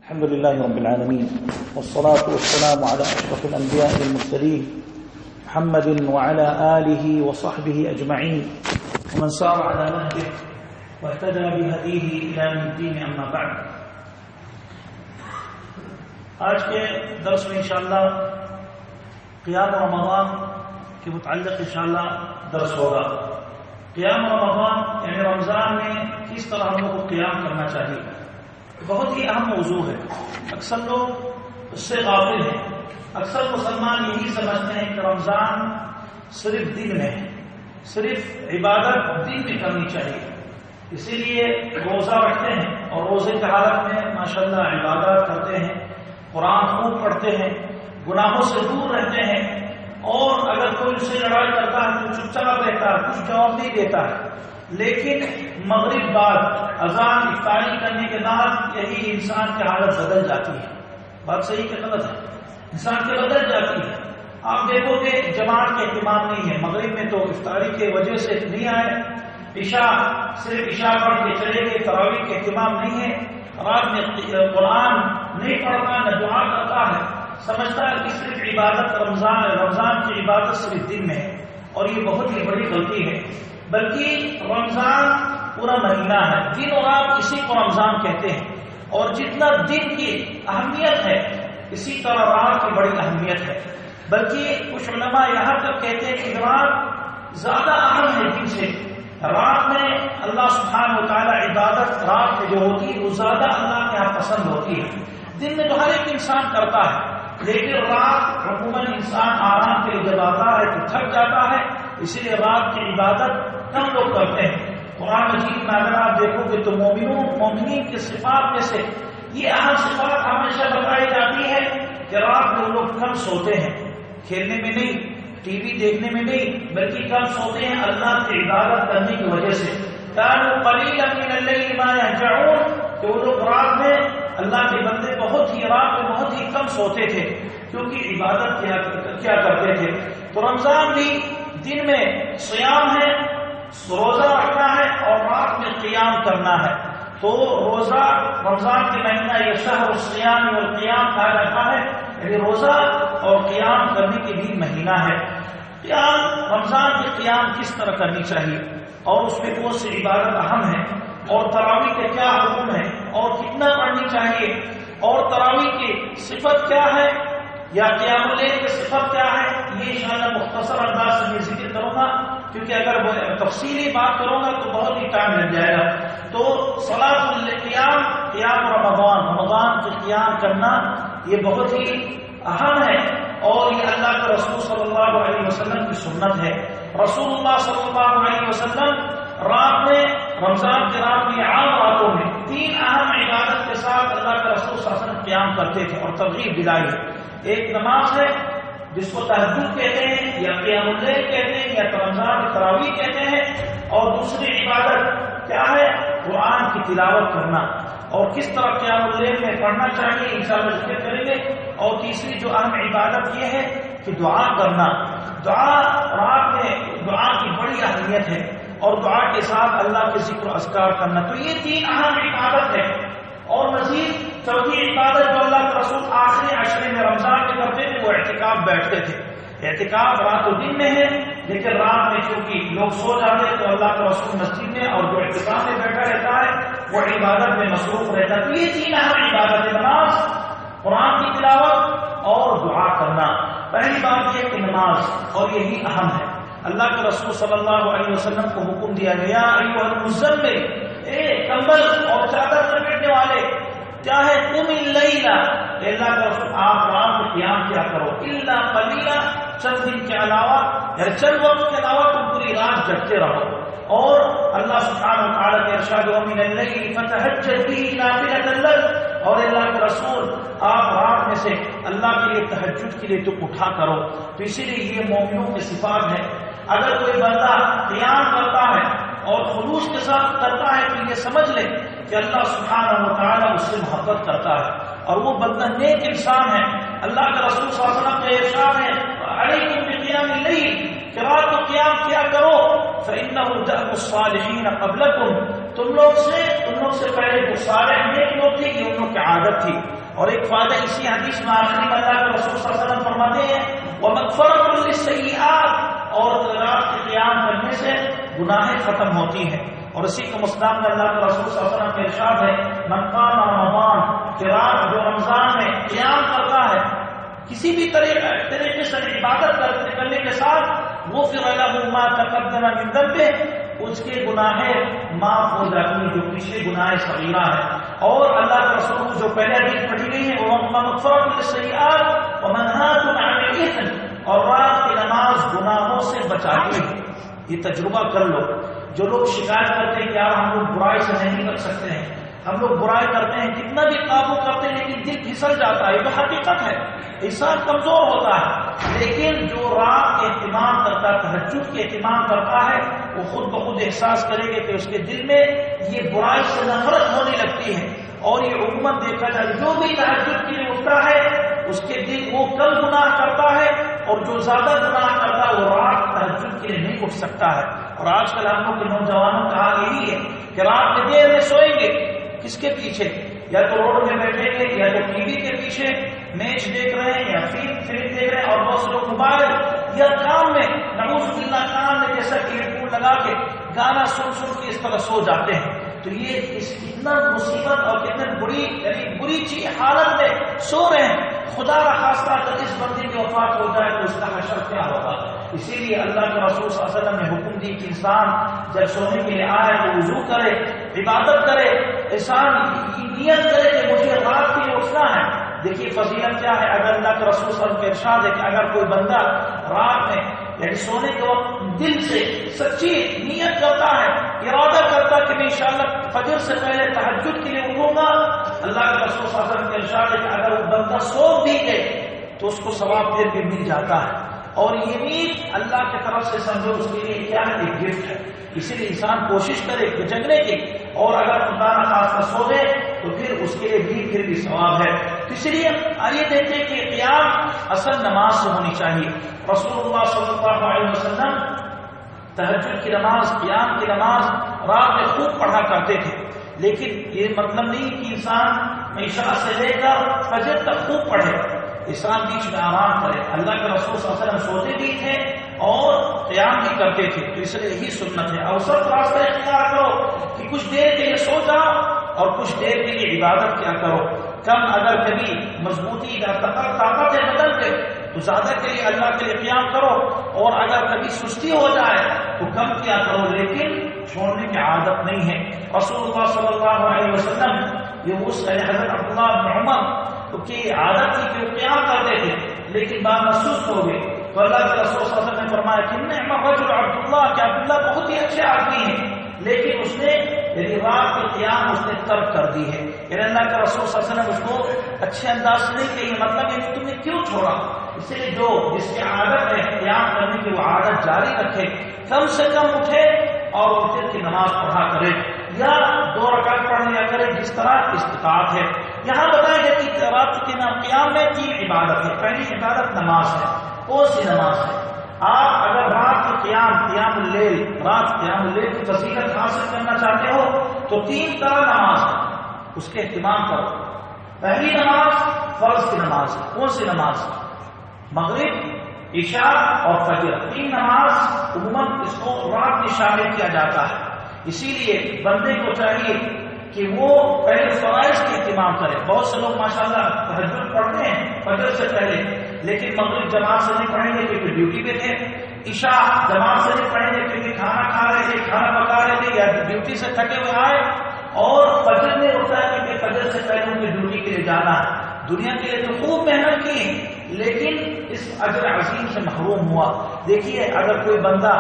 الحمد لله رب العالمين والصلاة والسلام على أشرف الأنبياء والمرسلين محمد وعلى آله وصحبه أجمعين ومن سار على نهجه واهتدى بهديه إلى يوم الدين أما بعد. آج کے درس میں انشاءاللہ قیام رمضان کے متعلق انشاءاللہ درس ہوگا. قیام رمضان یعنی رمضان میں کس طرح ہم لوگ کو قیام کرنا چاہیے. بہت ہی اہم موضوع ہے. اکثر لوگ اس سے غافل ہیں. اکثر مسلمان یہی سمجھتے ہیں کہ رمضان صرف دن میں ہے, صرف عبادت دن میں کرنی چاہیے, اسی لیے روزہ رکھتے ہیں اور روزے کی حالت میں ماشاءاللہ عبادت کرتے ہیں, قرآن خوب پڑھتے ہیں, گناہوں سے دور رہتے ہیں, اور اگر کوئی اس سے لڑائی کرتا ہے تو چپ چاپ رہتا ہے, کچھ جواب نہیں دیتا ہے. لیکن مغرب بعد اذان افطاری کرنے کے بعد یہی انسان کی حالت بدل جاتی ہے. بات صحیح کہ غلط ہے؟ انسان کی بدل جاتی ہے. آپ دیکھو گے جماعت کا اہتمام نہیں ہے. مغرب میں تو افطاری کی وجہ سے نہیں آئے, عشاء صرف عشاء پڑھ کے چلے گئے, تراویح کا اہتمام نہیں ہے, رات میں قرآن نہیں پڑھتا نہ دعا کرتا ہے, سمجھتا ہے کہ صرف عبادت رمضان کی عبادت صرف دن میں ہے, اور یہ بہت ہی بڑی غلطی ہے. بلکہ رمضان پورا مہینہ ہے, دن اور رات اسی کو رمضان کہتے ہیں, اور جتنا دن کی اہمیت ہے اسی طرح رات کی بڑی اہمیت ہے. بلکہ کچھ علماء یہاں تک کہتے ہیں کہ رات زیادہ اہم ہے دن سے. رات میں اللہ سبحانہ و تعالی عبادت رات میں جو ہوتی ہے وہ زیادہ اللہ کے یہاں پسند ہوتی ہے. دن میں تو ہر ایک انسان کرتا ہے, لیکن رات عموماً انسان آرام کے لیے جب آتا ہے تو تھک جاتا ہے, اسی لیے رات کی عبادت کم لوگ کرتے ہیں. قرآن مجید میں اگر آپ دیکھو گے تو مومنین کی صفات میں سے یہ اہم صفات ہمیشہ بتائی جاتی ہے کہ رات میں لوگ کم سوتے ہیں, کھیلنے میں نہیں, ٹی وی دیکھنے میں نہیں, بلکہ کم سوتے ہیں اللہ کی عبادت کرنے کی وجہ سے. كانوا قليلا من الليل ما يهجعون, کہ وہ لوگ رات میں اللہ کے بندے رات میں بہت ہی کم سوتے تھے, کیونکہ عبادت کیا کرتے تھے. تو رمضان بھی دن میں صیام ہے, روزہ رکھنا ہے, اور رات میں قیام کرنا ہے. تو روزہ رمضان کے مہینہ یہ شہر الصیام والقیام کہا جاتا ہے, یعنی روزہ اور قیام کرنے کے بھی مہینہ ہے. قیام رمضان کی قیام کس طرح کرنی چاہیے, اور اس میں کون سی عبادت اہم ہے, اور تراویح کا کیا حکم ہے, اور کتنا پڑھنی چاہیے, اور تراویح کی صفت کیا ہے, یا قیام اللیل کی صفت کیا ہے, یہ انشاءاللہ مختصر انداز سے میں ذکر کروں گا, کیونکہ اگر تفصیلی بات کروں گا تو بہت ہی ٹائم لگ جائے گا. تو صلاۃ القیام, قیام رمضان کی قیام کرنا یہ بہت ہی اہم ہے, اور یہ اللہ کے رسول صلی اللہ علیہ وسلم کی سنت ہے. رسول اللہ صلی اللہ علیہ وسلم رات میں, رمضان کے رات میں, عام راتوں میں 3 اہم عبادت کے ساتھ اللہ کے رسول صلی اللہ علیہ وسلم قیام کرتے تھے اور ترغیب دلائی ہے. ایک نماز ہے جس کو تہجد کہتے ہیں, یا قیام اللیل کہتے ہیں, یا رمضان کی تراویح کہتے ہیں, اور دوسری عبادت کیا ہے, قرآن کی تلاوت کرنا. اور کس طرح قیام اللیل میں پڑھنا چاہیے انشاءاللہ ذکر کریں گے. اور تیسری جو اہم عبادت یہ ہے کہ دعا کرنا. دعا رات میں دعا کی بڑی اہمیت ہے, اور دعا کے ساتھ اللہ کے ذکر و اذکار کرنا. تو یہ 3 اہم عبادت ہے. اور مزید چوتھی عبادت جو اللہ کے رسول آخری عشرے میں رمضان کے کرتے تھے وہ اعتکاف بیٹھتے تھے. اعتکاف رات و دن میں ہے, لیکن رات میں چونکہ لوگ سو جاتے ہیں تو اللہ کے رسول مسجد میں, اور جو اعتکاف میں بیٹھا رہتا ہے وہ عبادت میں مصروف رہتا ہے. تو یہ 3 اہم عبادت ہے, نماز, قرآن کی تلاوت اور دعا کرنا. پہلی بات یہ کہ نماز, اور یہی اہم ہے. اللہ کے رسول صلی اللہ علیہ وسلم کو حکم دیا گیا, ایھا المزمل, اے کمبل اور چادر لپیٹنے والے, کیا ہے, قم اللیل, اللہ کا رسول آپ رات میں قیام کیا کرو, الا قلیلا, چند دن کے علاوہ, یعنی چند وقت کے علاوہ تم پوری رات جگتے رہو. اور اللہ سبحانہ وتعالی کے ارشاد, ومن اللیل فتہجد بہ نافلۃ لک, اور اللہ کے رسول آپ رات میں سے اللہ کے لیے تہجد کے لیے تو اٹھا کرو. تو اسی لیے یہ مومنوں کی صفات ہے. اگر کوئی بندہ قیام کرتا ہے اور خلوص کے ساتھ کرتا ہے تو یہ سمجھ لے کہ اللہ سبحانہ و تعالی اس سے محبت کرتا ہے, اور وہ بندہ نیک انسان ہے. اللہ کے رسول صلی اللہ علیہ وسلم کا ارشاد ہے, علیکم بقیام اللیل, کہ رات کو قیام کیا کرو, فإنہ دأب الصالحین قبلکم, تم لوگ سے پہلے جو صالح نیک لوگ تھے یہ ان لوگ کی عادت تھی. اور ایک فائدہ اسی حدیث میں آخری میں اللہ کے رسول صلی اللہ علیہ وسلم فرماتے ہیں وَمَغْفِرَةٌ لِلسَّيِّئَاتِ، اور رات کے قیام کرنے سے گناہیں ختم ہوتی ہیں. اور اسی کو مسلم میں اللہ کے رسول صلی اللہ علیہ وسلم کا ارشاد ہے من قام رمضان، کہ رات جو رمضان میں قیام کرتا ہے کسی بھی طریقے سے عبادت کرنے کے ساتھ غفر له ما تقدم من ذنبه، اس کے گناہیں معاف ہو جاتی ہیں جو پیچھے گناہ صغیرہ ہے. اور اللہ کے رسول جو پہلے حدیث پڑھی گئی ہے وہ مغفرۃ للسیئات ومنہاۃ عن الاثم، اور رات کی نماز گناہوں سے بچاتی ہے. یہ تجربہ کر لو. جو لوگ شکایت کرتے ہیں کہ یار ہم لوگ برائی سے نہیں کر سکتے ہیں، ہم لوگ برائی کرتے ہیں کتنا بھی قابو کرتے ہیں لیکن دل پھسل جاتا ہے، یہ تو حقیقت ہے. انسان کمزور ہوتا ہے، لیکن جو رات کے اہتمام کرتا ہے، تہجد کے اہتمام کرتا ہے، وہ خود بخود احساس کرے گا کہ اس کے دل میں یہ برائی سے نفرت ہونے لگتی ہے. اور یہ عموماً دیکھا جائے جو بھی تہجد کے لیے اٹھتا ہے اس کے دل وہ کم گناہ کرتا ہے، اور جو زیادہ گناہ کرتا ہے وہ رات تہجد کے لیے نہیں اٹھ سکتا ہے. اور آج کل ہم لوگ کے نوجوانوں کا حال یہی ہے کہ رات میں دیر میں سوئیں گے، کس کے پیچھے؟ یا تو روڈ میں بیٹھیں گے، یا تو ٹی وی کے پیچھے میچ دیکھ رہے ہیں، یا فلم دیکھ رہے ہیں، اور بہت سے لوگ موبائل یا کام میں نعوذ باللہ کام میں جیسا کہ ہیڈ فون لگا کے گانا سن کے اس طرح سو جاتے ہیں. تو یہ کتنا مصیبت اور کتنے بری چیز حالت میں سو رہے ہیں. خدا را خاصہ اگر اس بندے کی وفات ہو جائے تو اس کا حشر کیا ہوگا؟ اسی لیے اللہ کے رسول صلی اللہ علیہ وسلم نے حکم دی کہ انسان جب سونے کے لیے آئے تو وضو کرے، عبادت کرے، انسان نیت کرے کہ مجھے رات کے لیے اٹھنا ہے. دیکھیے فضیلت کیا ہے. اگر اللہ کے رسول صلی اللہ علیہ وسلم کے ارشاد ہے کہ اگر کوئی بندہ رات میں یعنی سونے کے وقت دل سے سچی نیت کرتا ہے، ارادہ کرتا کہ میں انشاءاللہ فجر سے پہلے تہجد کے لیے اٹھوں گا، اللہ کے رسول صلی اللہ علیہ وسلم کے ارشاد ہے کہ اگر وہ بندہ سو بھی گئے تو اس کو ثواب پھر بھی مل جاتا ہے. اور یہ نیند اللہ کی طرف سے سمجھو اس کے لیے کیا ہے؟ ایک گفٹ ہے. اسی لیے انسان کوشش کرے کہ جگنے کی، اور اگر خدا نہ خاصہ سو دے تو پھر اس کے لیے پھر بھی ثواب ہے. تو اس لیے آئیے دیکھتے ہیں کہ قیام اصل نماز سے ہونی چاہیے. رسول اللہ صلی اللہ علیہ وسلم تہجد کی نماز، قیام کی نماز رات میں خوب پڑھا کرتے تھے. لیکن یہ مطلب نہیں کہ انسان عشاء سے لے کر فجر تک خوب پڑھے، انسان بیچ میں آرام کرے. اللہ کے رسول صلی اللہ علیہ وسلم سوتے بھی تھے اور قیام بھی کرتے تھے. تو اس لیے یہی سنت ہے. اوسط راستہ اختیار کرو کہ کچھ دیر کے لیے سو جاؤ اور کچھ دیر کے لیے عبادت کیا کرو. کم اگر کبھی مضبوطی یا طاقت ہے بدل کے تو زیادہ کے لیے اللہ کے لیے قیام کرو، اور اگر کبھی سستی ہو جائے تو کم کیا کرو، لیکن چھوڑنے کی عادت نہیں ہے. رسول اللہ صلی اللہ علیہ وسلم یہ اس حضرت عبداللہ بن عمر کی عادت تھی کہ وہ قیام کرتے تھے لیکن بعد میں سست ہو گئے. تو اللہ کے رسول صلی اللہ علیہ وسلم نے فرمایا کہ نعم الرجل عبداللہ، کہ عبداللہ بہت ہی اچھے آدمی ہیں، لیکن اس نے یعنی رات کے قیام اس نے ترک کر دی ہے. یعنی اللہ کے رسول صلی اللہ علیہ وسلم اس کو اچھے انداز سے نہیں کہی، مطلب یہ تم نے کیوں چھوڑا. اس لیے جو جس کی عادت ہے قیام کرنے کی وہ عادت جاری رکھے، کم سے کم اٹھے اور وتر کی نماز پڑھا کرے، یا 2 رکعت پڑھ لیا کرے جس طرح استطاعت ہے. یہاں بتایا گیا کہ رات کے قیام میں 3 عبادت ہے. پہلی عبادت نماز ہے. کون سی نماز ہے؟ آپ اگر رات کے قیام اللیل کی فضیلت حاصل کرنا چاہتے ہو تو 3 طرح نماز ہے، اس کے اہتمام کرو. پہلی نماز فرض کی نماز ہے. کون سی نماز؟ مغرب، عشاء اور فجر. 3 نماز عموماً اس کو رات میں شامل کیا جاتا ہے. اسی لیے بندے کو چاہیے کہ وہ پہلے فرائض کے اہتمام کرے. بہت سے لوگ ماشاءاللہ تہجد پڑھتے ہیں فجر سے پہلے، لیکن مغرب جماعت سے نہیں پڑھیں گے کیونکہ ڈیوٹی پہ تھے، عشاء جماعت سے نہیں پڑھیں گے کیونکہ کھانا کھا رہے تھے، کھانا پکا رہے تھے یا ڈیوٹی سے تھکے ہوئے آئے، اور فجر میں اٹھتا ہے کیونکہ فجر سے پہلے ان کی ڈیوٹی کے لیے جانا ہے. دنیا کے لیے تو خوب محنت کی لیکن اس اجر عظیم سے محروم ہوا. دیکھیے اگر کوئی بندہ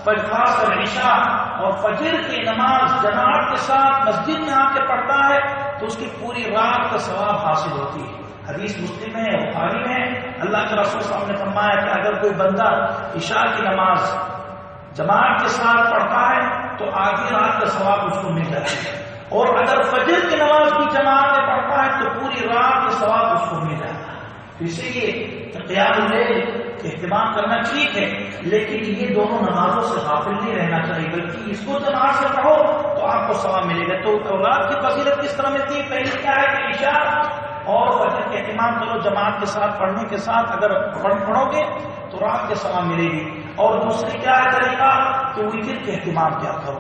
خاص کر عشاء اور فجر کی نماز جماعت کے ساتھ مسجد میں آ کے پڑھتا ہے تو اس کی پوری رات کا ثواب حاصل ہوتی ہے. حدیث مسلم ہے، بخاری میں ہے. اللہ کے رسول صلی اللہ علیہ وسلم نے فرمایا کہ اگر کوئی بندہ عشاء کی نماز جماعت کے ساتھ پڑھتا ہے تو آدھی رات کا ثواب اس کو مل جاتا ہے، اور اگر فجر کی نماز بھی جماعت میں پڑھتا ہے تو پوری رات کا ثواب اس کو مل جاتا ہے. اسی لیے قیام اللیل اہتمام کرنا ٹھیک ہے، لیکن یہ دونوں نمازوں سے غافل نہیں رہنا چاہیے، بلکہ اس کو جماعت سے پڑھو تو آپ کو ثواب ملے گا. تو رات کی فضیلت کس طرح ملتی ہے؟ پہلی کیا ہے کہ عشاء اور فجر کے اہتمام کرو جماعت کے ساتھ پڑھنے کے ساتھ. اگر پڑھو گے تو رات کے ثواب ملے گی. اور دوسری کیا ہے طریقہ کہ وتر کے اہتمام کیا کرو،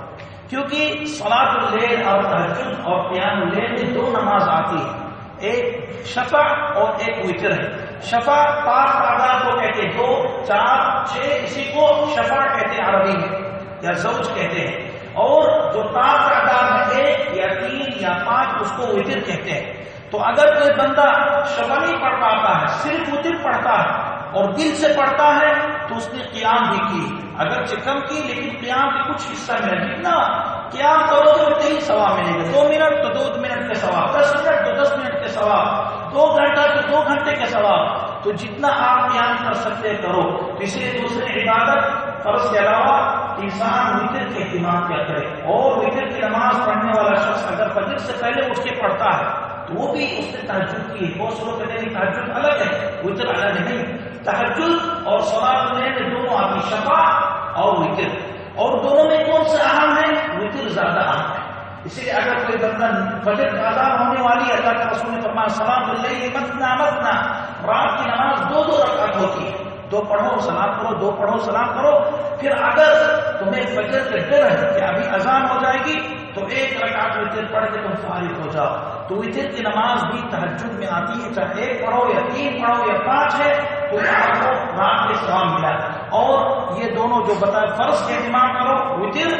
کیونکہ صلاۃ اللیل اور تہجد اور قیام اللیل میں دو نماز آتی ہے، ایک شفع اور ایک وتر ہے. شفع 5 تعداد کو کہتے ہیں، 2 4 6، اسی کو شفع کہتے ہیں عربی میں یا زوج کہتے ہیں. اور جو 5 تعداد میں 1 یا 3 یا 5 اس کو وتر کہتے ہیں. تو اگر کوئی بندہ شفع نہیں پڑھ پاتا ہے، صرف وتر پڑھتا ہے اور دل سے پڑھتا ہے تو اس نے قیام بھی کی، اگرچہ کم کی لیکن قیام کے کچھ حصہ ملا. جتنا قیام کرو گے اتنا ہی ثواب ملے گا. 2 منٹ تو 2 منٹ کے ثواب، 10 منٹ تو 10 منٹ کے ثواب، 2 گھنٹہ تو 2 گھنٹے کے ثواب. تو جتنا آپ قیام کر سکتے کرو. اس لیے دوسری عبادت فرض کے علاوہ انسان وتر کے اہتمام کیا کرے. اور وتر کی نماز پڑھنے والا شخص اگر فجر سے پہلے اٹھ کے پڑھتا ہے تو وہ بھی اس نے تہجد کی ہے. بہت سے لوگ کہتے ہیں تہجد الگ ہے وتر الگ نہیں. تہجد اور صلاۃ اللیل دونوں آتی، شفع اور وتر. اور دونوں میں کون سے اہم ہے؟ وتر زیادہ اہم ہے. اسی لیے اگر کوئی بندہ فجر کا اذان ہونے والی ہے، اللہ کے رسول نے فرمایا صلاۃ اللیل مثنی مثنی، رات کی نماز 2 رکعت ہوتی ہے، 2 پڑھو سلام کرو، 2 پڑھو سلام کرو. پھر اگر تمہیں فجر سے ڈر ہے کہ ابھی اذان ہو جائے گی تو 1 رکعت وتر پڑھ کے تم فارغ ہو جاؤ. تو وتر کی نماز بھی تہجد میں آتی ہے، چاہے 1 پڑھو یا 3 پڑھو یا 5 ہے تو آپ کو رات کے ثواب ملا. اور یہ دونوں جو بتائے فرض کے اہتمام کرو وتر،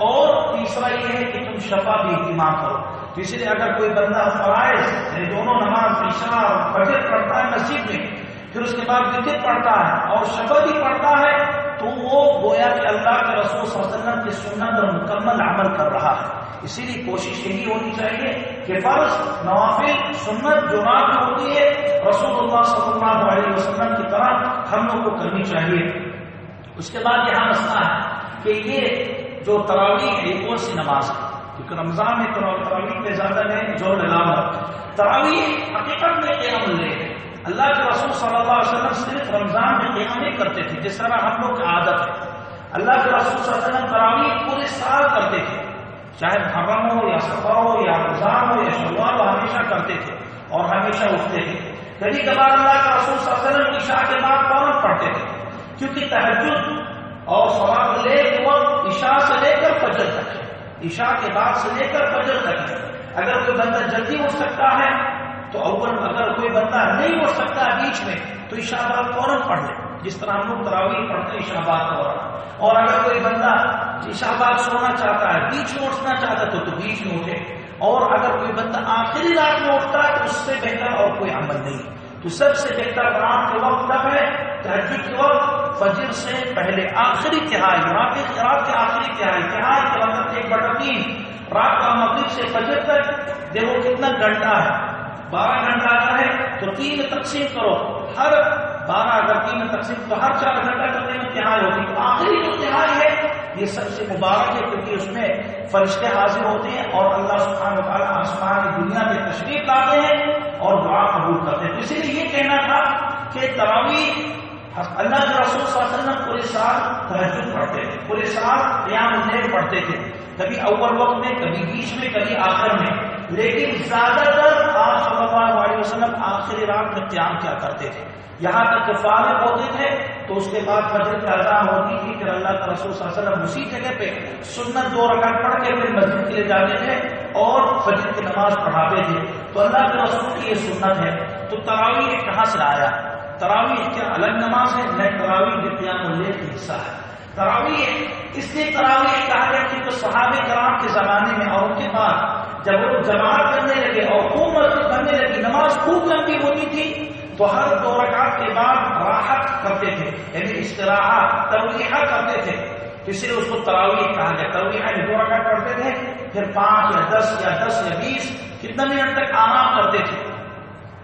اور تیسرا یہ ہے کہ تم شفع بھی اہتمام کرو. تو اس لیے اگر کوئی بندہ فرائض دونوں نماز عشاء اور فجر پڑھتا ہے مسجد میں، پھر اس کے بعد وتر پڑھتا ہے اور شفع بھی پڑھتا ہے، تو وہ گویا کہ اللہ کے رسول صلی اللہ علیہ وسلم کی سنت پر مکمل عمل کر رہا ہے. اسی لیے کوشش یہی ہونی چاہیے کہ فرض، نوافل، سنت جو رات میں ہوتی ہے رسول اللہ صلی اللہ علیہ وسلم کی طرح ہم لوگ کو کرنی چاہیے. اس کے بعد یہاں مسئلہ ہے کہ یہ جو تراویح ہے یہ کون سی نماز ہے؟ کیونکہ رمضان میں تراویح پہ زیادہ نہیں زور ڈالا. تراویح حقیقت میں قیام اللیل ہے. اللہ کے رسول صلی اللہ علیہ وسلم صرف رمضان میں قیام نہیں کرتے تھے جس طرح ہم لوگ کی عادت ہے. اللہ کے رسول صلی اللہ علیہ وسلم تراویح پورے سال کرتے تھے، چاہے محرم ہو یا سفر ہو یا رمضان ہو یا شوال ہو، ہمیشہ کرتے تھے اور ہمیشہ اٹھتے تھے. کبھی کبھار اللہ کے رسول صلی اللہ علیہ وسلم عشاء کے بعد فوراً پڑھتے تھے، کیونکہ تہجد اور صلاۃ اللیل کے وقت عشاء سے لے کر فجر تک ہے، عشاء کے بعد سے لے کر فجر تک ہے. اگر کوئی بندہ جلدی اٹھ سکتا ہے تو اول، اگر کوئی بندہ نہیں اٹھ سکتا ہے بیچ میں تو عشاء بعد فوراً پڑھ لے، جس طرح ہم لوگ تراویح پڑھتے ہیں عشاء بعد فوراً. اور اگر کوئی بندہ عشاء بعد سونا چاہتا ہے، بیچ میں اٹھنا چاہتا ہے تو بیچ میں اٹھے. اور اگر کوئی بندہ آخری رات میں اٹھتا ہے تو اس سے بہتر اور کوئی عمل نہیں. تو سب سے بہتر رات کے وقت کب ہے؟ تہجد کے وقت، فجر سے پہلے آخری تہائی، رات کے آخری تہائی کے وقت 1/3 رات کا مغرب سے فجر تک. دیکھو کتنا گھنٹہ ہے، 12 گھنٹہ کا ہے تو 3 میں تقسیم کرو، ہر 12 اگر 3 میں تقسیم تو ہر 4 گھنٹہ کرنے میں تہائی ہوتی. تو آخری جو تہائی ہے یہ سب سے مبارک ہے، کیونکہ اس میں فرشتے حاضر ہوتے ہیں اور اللہ سبحانہ وتعالیٰ آسمان کی دنیا میں تشریف لاتے ہیں اور دعا قبول کرتے ہیں. تو اسی لیے یہ کہنا تھا کہ تراویح اللہ کے رسول صلی اللہ علیہ وسلم پورے سال تہجد پڑھتے تھے، پورے سال قیام اللیل پڑھتے تھے، کبھی اول وقت میں، کبھی بیچ میں، کبھی آخر میں. لیکن زیادہ تر آپ صلی اللہ علیہ وسلم آخری رات میں قیام کیا کرتے تھے، یہاں تک کہ فارغ ہوتے تھے تو اس کے بعد فجر کی اذان ہوتی تھی، پھر اللہ کا رسول صلی اللہ علیہ وسلم اسی جگہ پہ سنت 2 رکعت پڑھ کے پھر مسجد کے لیے جاتے تھے اور فجر کی نماز پڑھاتے تھے. تو اللہ کے رسول کی یہ سنت ہے. تو تراویح کہاں سے آیا؟ تراویح کیا الگ نماز ہے؟ نہیں، تراویح بھی قیام اللیل کا حصہ ہے. تراویح اس لیے تراویح کہا گیا کیونکہ صحابہ کرام کے زمانے میں اور ان کے بعد جب وہ جماعت کرنے لگے اور خوب مسجد کرنے لگی، نماز خوب لمبی ہوتی تھی تو ہر 2 رکعت کے بعد راحت کرتے تھے، یعنی استراحت، ترویحہ کرتے تھے. اس لیے اس کو تراویح کہا گیا. ترویحہ 2 رکعت پڑھتے تھے، پھر 5 یا 10 یا 10 یا 20 کتنا منٹ تک آرام کرتے تھے.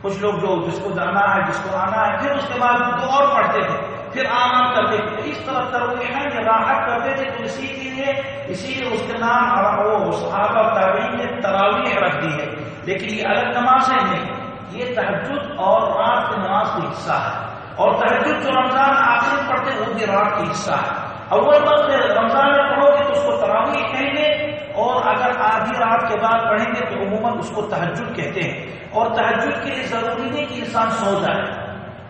کچھ لوگ جو جس کو جانا ہے، جس کو آنا ہے، پھر اس کے بعد 2 اور پڑھتے تھے، پھر آرام کرتے تھے. اس طرح ترویحہ یا راحت کرتے تھے. تو اسی لیے اس کے نام وہ صحابہ تابعین نے تراویح رکھ دی ہے. لیکن یہ الگ نماز ہے نہیں، یہ تہجد اور رات کی نماز کا حصہ ہے. اور تہجد جو رمضان آخر پڑھتے وہ بھی رات کا حصہ ہے. اول وقت رمضان میں پڑھو گے تو اس کو تراویح کہیں گے، اور اگر آدھی رات کے بعد پڑھیں گے تو عموماً اس کو تہجد کہتے ہیں، اور تہجد کے لیے ضروری نہیں کہ انسان سو جائے،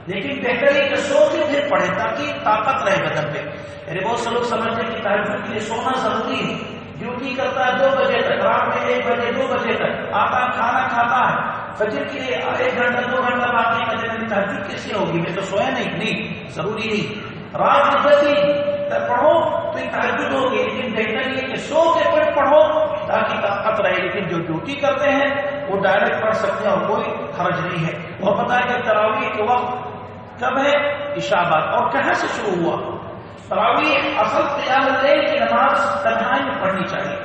لیکن بہتر ہے کہ سو کے پھر پڑھے تاکہ طاقت رہے بدن پہ۔ یعنی بہت سے لوگ سمجھتے ہیں کہ تہجد کے لیے سونا ضروری ہے، ڈیوٹی کرتا ہے 2 بجے تک، رات میں 1 بجے 2 بجے تک آتا ہے، کھانا کھاتا ہے، فجر کے لیے 1 گھنٹہ 2 گھنٹہ باقی کا دن تہجد کیسے ہوگی، میں تو سویا نہیں ضروری نہیں، رات میں جلدی پڑھو تو یہ تہجد ہوگی، لیکن بہتر یہ کہ سو کے پڑھو تاکہ طاقت رہے۔ لیکن جو ڈیوٹی کرتے ہیں وہ ڈائریکٹ پڑھ سکتے ہیں اور کوئی حرج نہیں ہے۔ اور پتہ ہے کہ تراویح کے وقت کب ہے؟ عشاء بعد۔ اور کہاں سے شروع ہوا؟ تراویح اصل قیام اللیل کی نماز تنہائی میں پڑھنی چاہیے،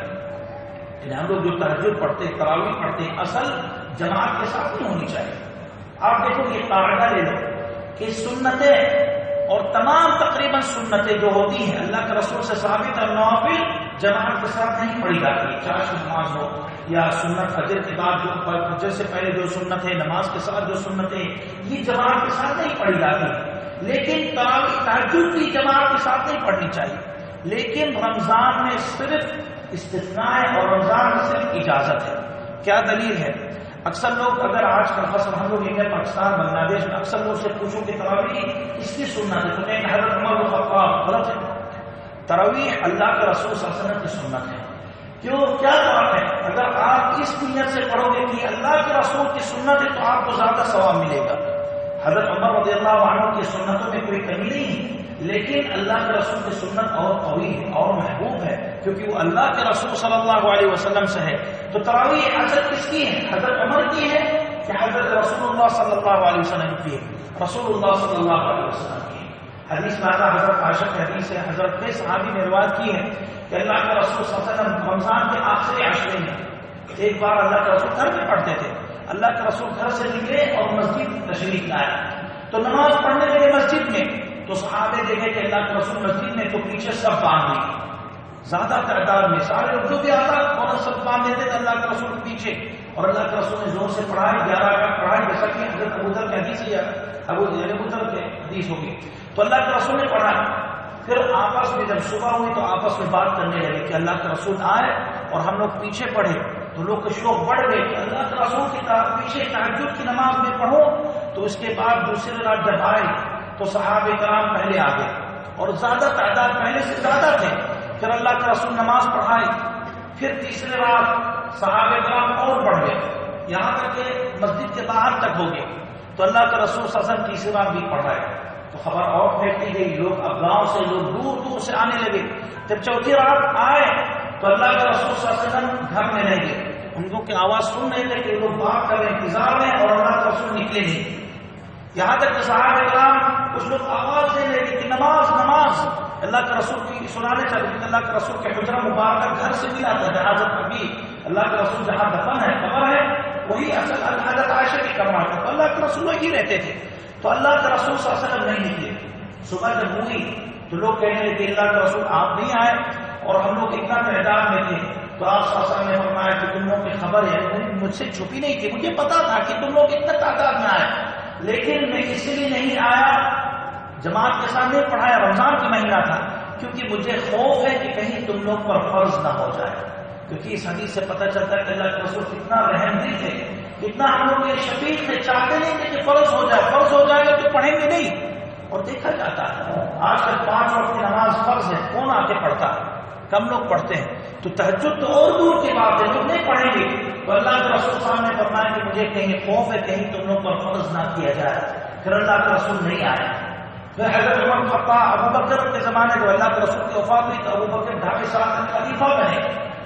یعنی ہم لوگ جو تہجد پڑھتے ہیں، تراویح پڑھتے ہیں، اصل جماعت کے ساتھ نہیں ہونی چاہیے۔ آپ دیکھو یہ قاعدہ لے لو کہ سنتیں اور تمام تقریباً سنتیں جو ہوتی ہیں اللہ کے رسول سے ثابت اور نوافل جماعت کے ساتھ نہیں پڑھی جاتی، چاش نماز ہو یا سنت فجر کے بعد جو فجر سے پہلے جو سنت ہے، نماز کے ساتھ جو سنتیں یہ جماعت کے ساتھ نہیں پڑھی جاتی، لیکن تراویح تہجد بھی جماعت کے ساتھ نہیں پڑھنی چاہیے۔ لیکن رمضان میں صرف استثناء ہے اور رمضان میں صرف اجازت ہے۔ کیا دلیل ہے؟ اکثر لوگ اگر آج کل خاص ہم لوگ انڈیا پاکستان بنگلہ دیش میں اکثر لوگ سے پوچھو کہ تراویح اس کی سنت ہے تو کہیں کہ حضرت عمر بن خطاب، غلط ہے۔ تراویح اللہ کے رسول صلی اللہ علیہ وسلم کی سنت ہے۔ کیوں؟ کیا بات ہے؟ اگر آپ اس نیت سے پڑھو گے کہ اللہ کے رسول کی سنت ہے تو آپ کو زیادہ ثواب ملے گا۔ حضرت عمر رضی اللہ عنہ کی سنتوں میں کوئی کمی نہیں ہے، لیکن اللہ کے رسول کی سنت اور قوی ہے اور محبوب ہے کیونکہ وہ اللہ کے رسول صلی اللہ علیہ وسلم سے ہے۔ تو تراویح اصل کس کی ہے؟ حضرت عمر کی ہے کہ حضرت رسول اللہ صلی اللہ علیہ وسلم کی ہے؟ رسول اللہ صلی اللہ علیہ وسلم کی ہے۔ حدیث میں آتا حضرت عائشہ کی حدیث ہے، حضرت کے صحابی نے روایت کی ہے کہ اللہ کے رسول صلی اللہ علیہ وسلم رمضان کے آخری عشرے میں ایک بار اللہ کے رسول گھر میں پڑھتے تھے، اللہ کے رسول گھر سے نکلے اور مسجد تشریف لائے تو نماز پڑھنے لگے مسجد میں، تو صحابے دیکھے کہ اللہ کے رسول مسجد میں تو پیچھے سب باندھ لی، زیادہ تعداد میں سارے اردو بھی آتا اور سب باندھ دیتے تھے اللہ کے رسول کے پیچھے، اور اللہ کے رسول نے زور سے پڑھائی، 11 کا پڑھائی، جیسا کہ حضرت ابو ذر کی حدیث ہے، ابو ذر کی حدیث ہوگی، تو اللہ کے رسول نے پڑھائی۔ پھر آپس میں جب صبح ہوئی تو آپس میں بات کرنے لگے کہ اللہ کے رسول آئے اور ہم لوگ پیچھے پڑھے، تو لوگ کے شوق بڑھ گئے کہ اللہ کے رسول کی پیچھے تہجد کی نماز میں پڑھو۔ تو اس کے بعد دوسری رات جب آئے تو صحابہ کرام پہلے آ گئے اور زیادہ تعداد پہلے سے زیادہ تھے، پھر اللہ کے رسول نماز پڑھائے، پھر تیسری رات صحابہ کرام اور بڑھ گئے یہاں تک کہ مسجد کے باہر تک ہو گئے، تو اللہ کے رسول صلی اللہ علیہ وسلم تیسری رات بھی پڑھائے، تو خبر اور پھیلتی گئی، لوگ اب گاؤں سے لوگ دور دور سے آنے لگے۔ جب چوتھی رات آئے تو اللہ کے رسول صلی اللہ علیہ وسلم گھر میں نہیں گئے، ان لوگ کی آواز سن رہے تھے کہ لوگ بات کر رہے ہیں، انتظار میں، اور اللہ کے رسول نکلے نہیں، یہاں تک کہ صحابہ کرام کچھ لوگ آواز دینے لگے کہ نماز نماز، اللہ کے رسول کی سنانے چاہتے کہ اللہ کے رسول کے حجرہ مبارکہ گھر سے ملا تھا، جہاں ابھی اللہ کے رسول جہاں دفن ہے، قبر ہے، وہی اصل حضرت عائشہ کی قبر ہے، تو اللہ کے رسول وہی رہتے تھے، تو اللہ کے رسول صلی اللہ علیہ وسلم نہیں نکلے۔ صبح جب ہوئی تو لوگ کہنے لگے کہ اللہ کے رسول آپ نہیں آئے اور ہم لوگ اتنا تعداد میں تھے، تو آپ صلی اللہ علیہ وسلم نے فرمایا کہ تم لوگ کی خبر ہے مجھ سے چھپی نہیں تھی، مجھے پتا تھا کہ تم لوگ اتنا تعداد میں آئے، لیکن میں اس لیے نہیں آیا، جماعت کے ساتھ نہیں پڑھایا، رمضان کا مہینہ تھا، کیونکہ مجھے خوف ہے کہ کہیں تم لوگ پر فرض نہ ہو جائے، کیونکہ اس حدیث سے پتہ چلتا ہے کہ اللہ کے رسول کتنا رحم دل تھے، کتنا ہم لوگ کے شفیق تھے، چاہتے نہیں تھے کہ فرض ہو جائے، فرض ہو جائے گا تو پڑھیں گے نہیں۔ اور دیکھا جاتا ہے آج کل 5 وقت کی نماز فرض ہے، کون آ کے پڑھتا ہے؟ کم لوگ پڑھتے ہیں، تو تہجد تو اور دور کی بات ہے، لوگ نہیں پڑھیں گے، تو اللہ کے رسول صاحب نے فرمایا کہ مجھے کہیں خوف ہے کہیں تم لوگ پر فرض نہ کیا جائے، پھر اللہ کے رسول نہیں آئے۔ پھر حضرت عمر خطاب ابو بکر کے زمانے جو اللہ کے رسول کی وفات ہوئی تو ابو بکر 2.5 سال تک خلیفہ بنے،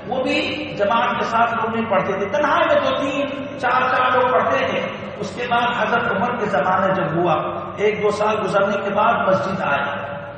وہ بھی جماعت کے ساتھ لوگ نہیں پڑھتے تھے، تنہائی میں 2-3 4 لوگ پڑھتے تھے۔ اس کے بعد حضرت عمر کے زمانے جب ہوا، 1-2 سال گزرنے کے بعد مسجد آئے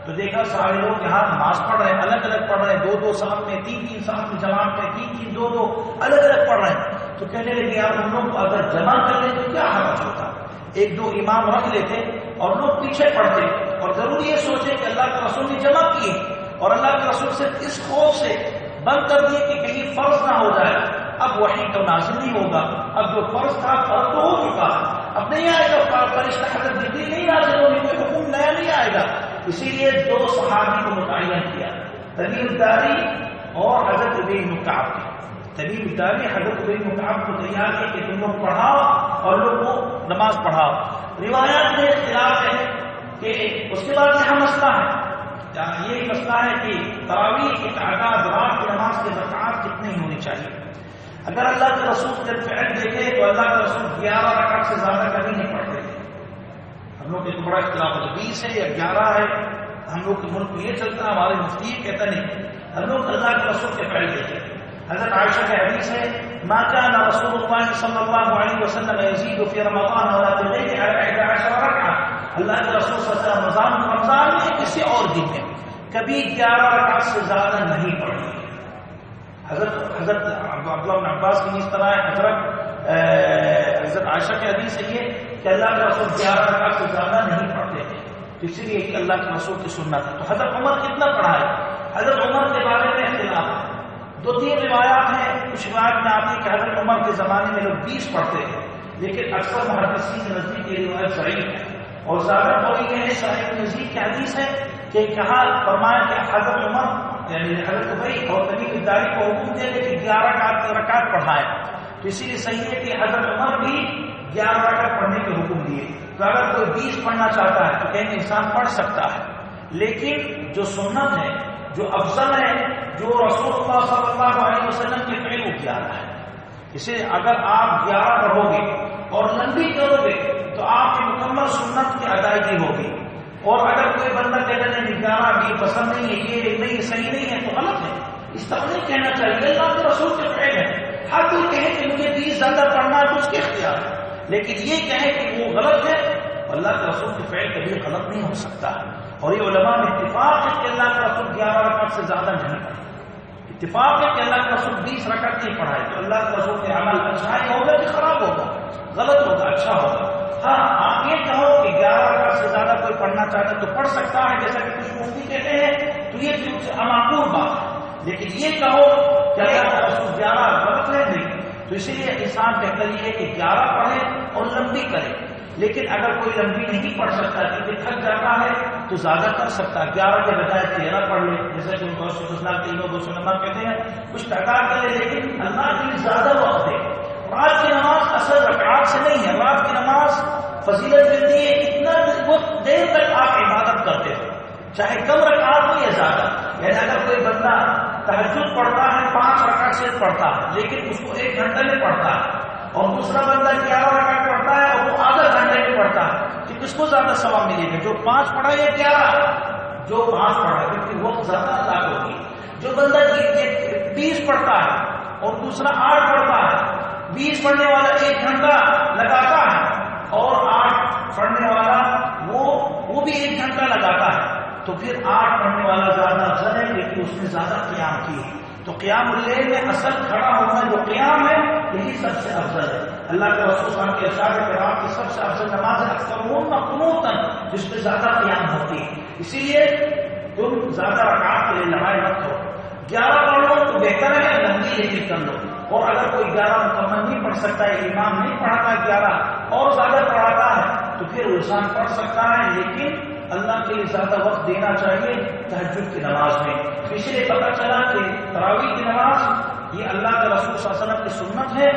تو دیکھا سارے لوگ یہاں نماز پڑھ رہے ہیں، الگ الگ پڑھ رہے ہیں، 2-2 ساتھ میں، 3-3 ساتھ میں جماعت میں، 3-3 2-2 الگ الگ پڑھ رہے ہیں، تو کہنے لگے یار ہم لوگ اگر جمع کر لیں تو کیا حرج ہوتا، 1-2 امام رکھ لیتے اور لوگ پیچھے پڑھتے، اور ضرور یہ سوچے کہ اللہ کے رسول نے جمع کیے اور اللہ کے رسول سے اس خوف سے بند کر دیے کہ کہیں فرض نہ ہو جائے، اب وحی تو نازل نہیں ہوگا، اب جو فرض تھا فرض تو ہو چکا، اب نہیں آئے گا فرشتہ حضرت جبریل نہیں نازل ہوگی، کوئی حکم نیا نہیں آئے گا، اسی لیے 2 صحابی کو متعین کیا، تمیم داری اور حضرت ابی بن کعب۔ تمیم داری حضرت ابی بن کعب کو تیار کیا کہ تم لوگ پڑھاؤ اور لوگ کو نماز پڑھاؤ. روایات میں اختلاف ہے کہ اس کے بعد یہاں مسئلہ ہے، یہ مسئلہ ہے کہ تراویح کی تعداد رات کی نماز کے رکعات کتنی ہونی چاہیے. اگر اللہ کے رسول کے فعل دیکھے تو اللہ کے رسول 11 رکعت سے زیادہ کبھی نہیں پڑھتے تھے. ہم لوگ ایک بڑا اختلاف ہے 20 ہے یا 11 ہے. ہم لوگ کے ملک میں یہ چلتا ہے، ہمارے مفتی کہتا نہیں. ہم لوگ اللہ کے رسول کے فعل دیکھے. حضرت عائشہ کے حدیث ہے ما كان رسول اللہ صلی اللہ علیہ وسلم يزيد في رمضان ولا في غيره على 11 ركعة. اللہ کے رسول صلی اللہ علیہ وسلم رمضان میں کسی اور دن میں کبھی 11 رکعت سے زیادہ نہیں پڑھی. حضرت عبداللہ بن عباس کی اس طرح ہے، حضرت عائشہ کے حدیث ہے یہ کہ اللہ کے رسول 11 رکعت سے زیادہ نہیں پڑھتے تھے، اسی لیے کہ اللہ کے رسول کی سنت ہے. تو حضرت عمر کتنا پڑھا ہے؟ حضرت عمر کے بارے میں اختلاف ہے. 2-3 روایات ہیں. کچھ روایات میں آتی ہے کہ حضرت عمر کے زمانے میں لوگ 20 پڑھتے تھے، لیکن اکثر محدثین کے نزدیک یہ روایت ضعیف ہے. اور زیادہ قوی یہ ہے صحیح نزدیک کی حدیث ہے کہ کہا فرمایا کہ حضرت عمر یعنی حضرت ابی اور تمیم داری کو حکم دے کہ 11 رکعت پڑھائے. تو اسی لیے صحیح ہے کہ حضرت عمر بھی 11 رکعت پڑھنے کے حکم دیے. تو اگر کوئی 20 پڑھنا چاہتا ہے تو کہیں انسان پڑھ سکتا ہے، لیکن جو سنت ہے، جو افضل ہے، جو رسول اللہ صلی اللہ علیہ وسلم کے فعل وہ 11 ہے. اسے اگر آپ 11 پڑھو گے اور لمبی کرو گے تو آپ کی مکمل سنت کی ادائیگی ہوگی. اور اگر کوئی بندہ کہتا ہے 11 یہ پسند نہیں ہے، یہ نہیں، یہ صحیح نہیں ہے، تو غلط ہے. اس طرح نہیں کہنا چاہیے. اللہ کے رسول کے فعل ہے. ہر کوئی کہے کہ مجھے 20 زیادہ پڑھنا ہے تو اس کے اختیار ہے، لیکن یہ کہے کہ وہ غلط ہے، اللہ کے رسول کے فعل کبھی غلط نہیں ہو سکتا. اور یہ علماء میں اتفاق ہے کہ اللہ کے رسول 11 رکعت سے زیادہ نہیں پڑھے. اتفاق ہے کہ اللہ کے رسول 20 رکعت نہیں پڑھائے. تو اللہ کے رسول کے عمل اچھا ہی ہوگا کہ خراب ہوگا، غلط ہوگا، اچھا ہوگا. ہاں آپ یہ کہو کہ 11 رکعت سے زیادہ کوئی پڑھنا چاہتا تو پڑھ سکتا ہے، جیسا کہ کچھ مفتی کہتے ہیں، تو یہ معقول بات ہے. لیکن یہ کہو کہ اللہ کے رسول 11 غلط ہے نہیں. تو اسی لیے انسان بہتر یہ ہے کہ 11 پڑھے اور لمبی کرے. لیکن اگر کوئی لمبی نہیں پڑھ سکتا کیونکہ تھک جاتا ہے تو زیادہ کر سکتا ہے. 11 کے بجائے 13 پڑھ لے، جیسے کہ ان کو تینوں 200 نمبر کہتے ہیں، کچھ تعداد کرے، لیکن اللہ کے لیے زیادہ وقت دے. رات کی نماز اصل رکعات سے نہیں ہے. رات کی نماز فضیلت ملتی ہے اتنا وقت دیر تک آپ عبادت کرتے ہو، چاہے کم رکعات ہو یا زیادہ. یعنی اگر کوئی بندہ تہجد پڑھتا ہے 5 رکعت سے پڑھتا ہے لیکن اس کو 1 گھنٹے میں پڑھتا ہے، اور دوسرا بندہ 11 رکعت پڑھتا ہے اور وہ آدھا گھنٹے میں پڑھتا ہے، کہ کس کو زیادہ ثواب ملے گا؟ جو 5 پڑھا یا 11؟ جو 5 پڑھا، کیونکہ وقت زیادہ ادا ہوگی. جو بندہ 20 پڑھتا ہے اور دوسرا 8 پڑھتا ہے، 20 پڑھنے والا 1 گھنٹہ لگاتا ہے اور 8 پڑھنے والا وہ بھی 1 گھنٹہ لگاتا ہے، تو پھر 8 پڑھنے والا زیادہ افضل ہے لیکن اس نے زیادہ قیام کی. تو قیام اللیل میں اصل کھڑا ہونا جو قیام ہے یہی سب سے افضل ہے. اللہ کے رسول صلی اللہ علیہ وسلم کے ارشاد ہے کہ رات کی سب سے افضل نماز ہے اکثرون قنوتا، جس میں زیادہ قیام ہوتی ہے. اسی لیے تم زیادہ رکعات کے لیے لڑائی مت کرو. 11 پڑھ لو تو بہتر ہے، لمبی لیکن کر لو. اور اگر کوئی 11 مکمل نہیں پڑھ سکتا ہے، امام نہیں پڑھاتا 11 اور زیادہ پڑھاتا ہے، تو پھر وہ انسان پڑھ سکتا ہے، لیکن اللہ کے لیے زیادہ وقت دینا چاہیے تہجد کی نماز میں. اس لیے پتہ چلا کہ تراویح کی نماز یہ اللہ کے رسول صلی اللہ علیہ وسلم کی سنت ہے،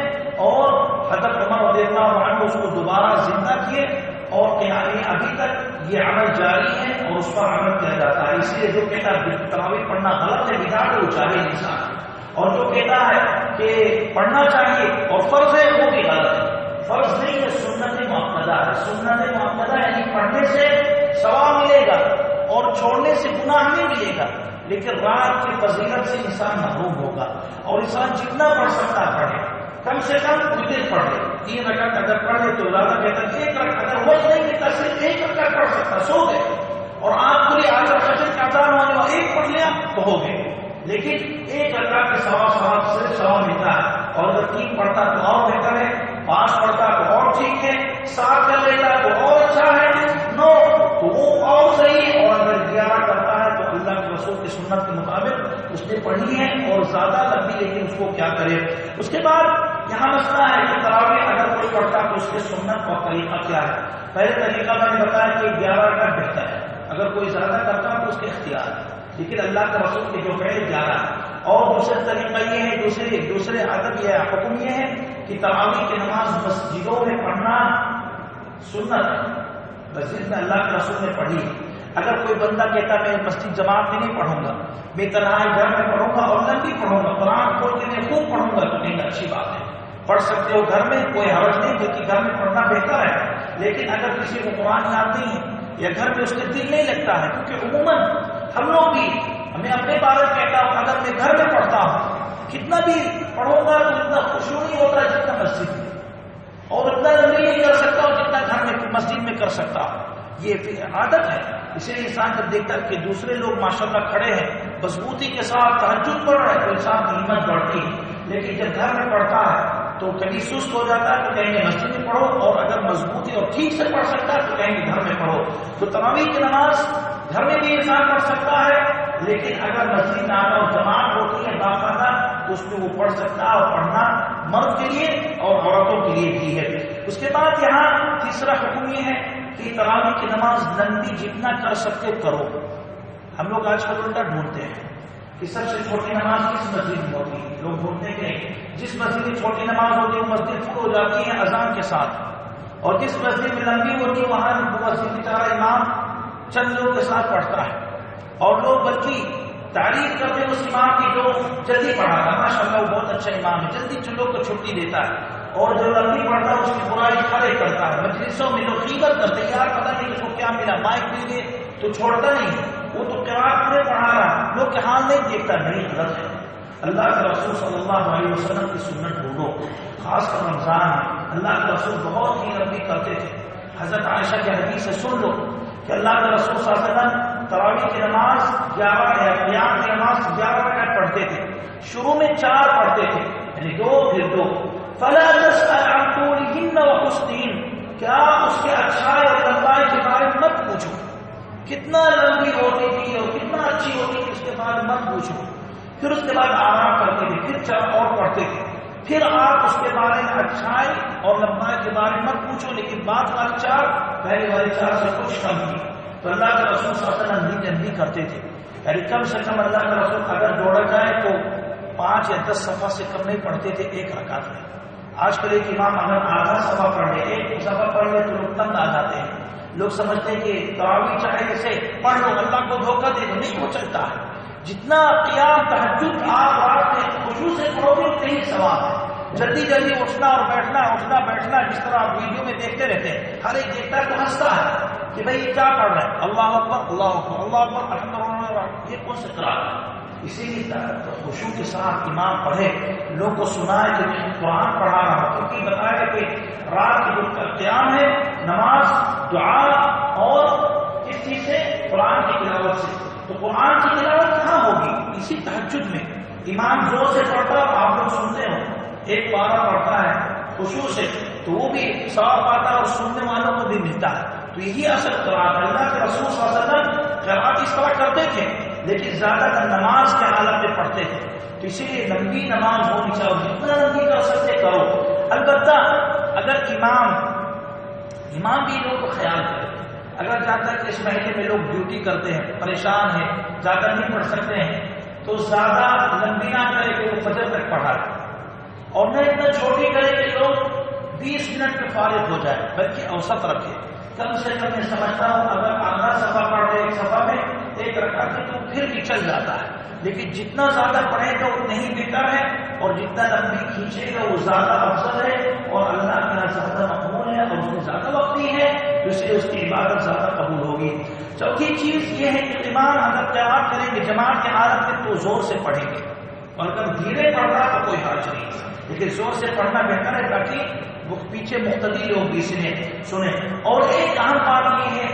اور حضرت عمر رضی اللہ عنہ اس کو دوبارہ زندہ کیے، اور ابھی تک یہ عمل جاری ہے اور اس پر عمل کیا جاتا ہے. اس لیے جو کہتا ہے تراویح پڑھنا غلط ہے، بدعت ہے، وہ جاہل انسان ہے. اور جو کہتا ہے کہ پڑھنا چاہیے اور فرض ہے، وہ بھی غلط ہے. فرض نہیں ہے، سنت مؤکدہ ہے. سنت مؤکدہ یعنی پڑھنے سے ثواب ملے گا اور چھوڑنے سے گناہ نہیں ملے گا، لیکن رات کی فضیلت سے انسان محروم ہوگا. اور انسان جتنا پڑھ سکتا پڑھے، کم سے کم وتر پڑھ لے. 3 رکعت اگر پڑھ لے تو زیادہ بہتر. 1 رکعت اگر وہ نہیں ملتا صرف 1 رکعت پڑھ سکتا، سو گئے. اور آپ پوری آخر فجر کا اذان ہونے والا 1 پڑھ لیا تو ہو گئے، لیکن 1 رکعت کے ثواب صرف ثواب ملتا ہے. اور اگر 3 پڑھتا تو اور بہتر ہے، 5 پڑھتا تو اور ٹھیک ہے، 7 کر لیتا تو اور اچھا ہے، 9 تو وہ اور صحیح. اور اگر 11 کرتا ہے تو اللہ کے رسول کی سنت کے مطابق اس نے پڑھی ہے اور زیادہ لمبی، لیکن اس کو کیا کرے. اس کے بعد یہاں مسئلہ ہے کہ تراویح اگر کوئی پڑھتا تو اس کے سنت اور طریقہ کیا ہے. پہلے طریقہ میں نے بتایا کہ 11 رکعت بہتر ہے. اگر کوئی زیادہ کرتا تو اس کے اختیار ہے، لیکن اللہ کے رسول کے جو فعل 11 ہے. اور دوسرا طریقہ یہ ہے، دوسرے ادب یا حکم یہ ہے کہ تراویح کی نماز مسجدوں میں پڑھنا سنت ہے، مسجد میں اللہ کے رسول نے پڑھی۔ اگر کوئی بندہ کہتا میں مسجد جماعت میں نہیں پڑھوں گا، میں تنہائی گھر میں پڑھوں گا اور لمبی پڑھوں گا، قرآن کھول کے میں خوب پڑھوں گا، تو نہیں، اچھی بات ہے، پڑھ سکتے ہو گھر میں، کوئی حرج نہیں، کیونکہ گھر میں پڑھنا بہتر ہے۔ لیکن اگر کسی کو قرآن یاد نہیں ہے یا گھر میں اس کے دل نہیں لگتا ہے، کیونکہ عموماً ہم لوگ بھی، میں اپنے بارے میں کہتا ہوں، اگر میں گھر میں پڑھتا ہوں کتنا بھی پڑھوں گا تو اتنا خشوع نہیں ہوتا ہے جتنا مسجد میں، اور اتنا لمبی نہیں کر سکتا اور جتنا گھر میں مسجد میں کر سکتا ہوں۔ یہ عادت ہے، اسی لیے انسان جب دیکھتا ہے کہ دوسرے لوگ ماشاءاللہ کھڑے ہیں مضبوطی کے ساتھ تہجد پڑھ رہے ہیں تو انسان کی ہمت بڑھتی ہے، لیکن جب گھر میں پڑھتا ہے تو کبھی سست ہو جاتا ہے، تو کہیں گے مسجد میں پڑھو، اور اگر مضبوطی اور ٹھیک سے پڑھ سکتا ہے تو کہیں گے گھر میں پڑھو۔ تو تراویح کی نماز گھر میں بھی انسان پڑھ سکتا ہے، لیکن اگر مسجد میں آنا اور جماعت ہوتی ہے باقاعدہ تو اس میں وہ پڑھ سکتا ہے، اور پڑھنا مرد کے لیے اور عورتوں کے لیے بھی ہے۔ اس کے بعد یہاں تیسرا حکم یہ ہے کہ تراویح کی نماز لمبی جتنا کر سکتے کرو۔ ہم لوگ آج کل الٹا ڈھونڈتے ہیں کہ سب سے چھوٹی نماز کس مسجد میں ہوتی ہے، لوگ ڈھونڈتے ہیں جس مسجد میں چھوٹی نماز ہوتی ہے وہ مسجد فل ہو جاتی ہے اذان کے ساتھ، اور جس مسجد میں لمبی ہوتی ہے وہاں وہ مسجد بیچارہ امام چند لوگوں کے ساتھ پڑھتا ہے، اور لوگ بلکہ تعریف کرتے ہیں اس امام کی جو جلدی پڑھا تھا، ماشاء اللہ وہ بہت اچھا امام ہے، جلدی لوگ کو چھٹی دیتا ہے، اور جو لمبی پڑھتا ہے اس کی برائی کھڑے کرتا ہے، مجلسوں میں لوگ غیبت کرتے ہیں، یار پتہ نہیں اس کو کیا ملا، مائک مل گئے تو چھوڑتا نہیں، وہ تو قرات پورے پڑھا رہا ہے، لوگ کے حال نہیں دیکھتا، نہیں، غلط ہے۔ اللہ کے رسول صلی اللہ علیہ وسلم کی سنت ڈھونڈو، خاص کر رمضان میں اللہ کے رسول بہت ہی لمبی کرتے تھے۔ حضرت عائشہ کی حدیث سے سن لو کہ اللہ کے رسول صلی اللہ علیہ وسلم تراویح کی نماز 11 یا قیام کی نماز 11 رکعت پڑھتے تھے، شروع میں 4 پڑھتے تھے، یعنی 2 پھر 2۔ فلا تسأل عن طولهن وحسنهن، کیا اس کے اچھائی اور لمبائی کے بارے میں مت پوچھو، کتنا لمبی ہوتی تھی اور کتنا اچھی ہوتی تھی اس کے بارے میں مت پوچھو۔ پھر اس کے بعد آرام کرتے تھے، پھر 4 اور پڑھتے تھے، پھر آپ اس کے بارے میں اچھائی اور لمبائی کے بارے میں مت پوچھو، لیکن بعد والی 4 پہلے والی 4 سے کچھ کم کی۔ تو اللہ کے رسول صلی اللہ علیہ وسلم لمبی کرتے تھے، یعنی کم سے کم اللہ کے رسول اگر دوڑا جائے تو 5 یا 10 صفحہ سے کم نہیں پڑھتے تھے ایک رکعت میں۔ آج کل ایک امام اگر آدھا صفحہ پڑھ لے، ایک صفحہ پڑھ لے تو لوگ تنگ آ جاتے ہیں، لوگ سمجھتے ہیں کہ تراویح چاہے جیسے پڑھ لو اللہ کو دھوکہ دے دو، نہیں ہو چلتا ہے۔ جتنا قیام تہجد آپ رات میں خشوع سے پڑھو گے اتنے ہی ثواب ہے۔ جلدی جلدی اٹھنا اور بیٹھنا، اٹھنا بیٹھنا، جس طرح آپ ویڈیو میں دیکھتے رہتے ہیں، ہر ایک دیکھتا ہے تو ہنستا ہے کہ بھائی یہ کیا پڑھ رہے ہیں، اللہ اکبر اللہ اکبر اللہ اکبر الحمدللہ، یہ کون سے قرآن ہے؟ اسی لیے خشوع کے ساتھ امام پڑھے، لوگ کو سنائے کہ قرآن پڑھا رہا ہو، کیونکہ بتایا کہ رات کی جو قیام ہے نماز دعا اور کس چیز سے، قرآن کی تلاوت سے۔ تو قرآن کی تلاوت کہاں ہوگی؟ اسی تہجد میں امام زور سے پڑھتا ہے، آپ لوگ سنتے ہو، ایک پارہ پڑھتا ہے خشوع سے تو وہ بھی ثواب پاتا ہے اور سننے والوں کو بھی ملتا ہے۔ تو یہی اصل قرآن، اللہ کے رسول صلی اللہ علیہ وسلم قرآن اس طرح کرتے تھے، لیکن زیادہ تر نماز کے حالت میں پڑھتے تھے، تو اسی لیے لمبی نماز ہونی چاہیے، جتنا لمبی کر سکتے کرو۔ البتہ اگر امام بھی لوگوں کو خیال کرے، اگر جاتا ہے کہ اس مہینے میں لوگ ڈیوٹی کرتے ہیں، پریشان ہیں، زیادہ نہیں پڑھ سکتے ہیں، تو زیادہ لمبی نہ کرے کہ وہ فجر تک پڑھا، اور نہ اتنا چھوٹی کرے کہ لوگ 20 منٹ میں فارغ ہو جائے، بلکہ اوسط رکھے۔ کم سے کم میں سمجھتا ہوں اگر آدھا صفحہ پڑھ رہے ایک صفحہ میں ایک رکعت میں تو پھر بھی چل جاتا ہے، لیکن جتنا زیادہ پڑھے گا اتنا ہی بہتر ہے، اور جتنا لمبی کھینچے گا وہ زیادہ افضل ہے، اور اللہ کے یہاں زیادہ مقبول ہے، اور اس میں زیادہ وقتی ہے، اس سے اس کی عبادت زیادہ قبول ہوگی۔ چوتھی چیز یہ ہے کہ امام اگر قیام کریں گے جماعت کی حالت میں تو زور سے پڑھیں گے، اور اگر دھیرے پڑھ رہا تو کوئی حرج نہیں، لیکن زور سے پڑھنا بہتر ہے تاکہ وہ پیچھے مقتدی لوگ بھی سنیں۔ اور ایک اہم بات یہ ہے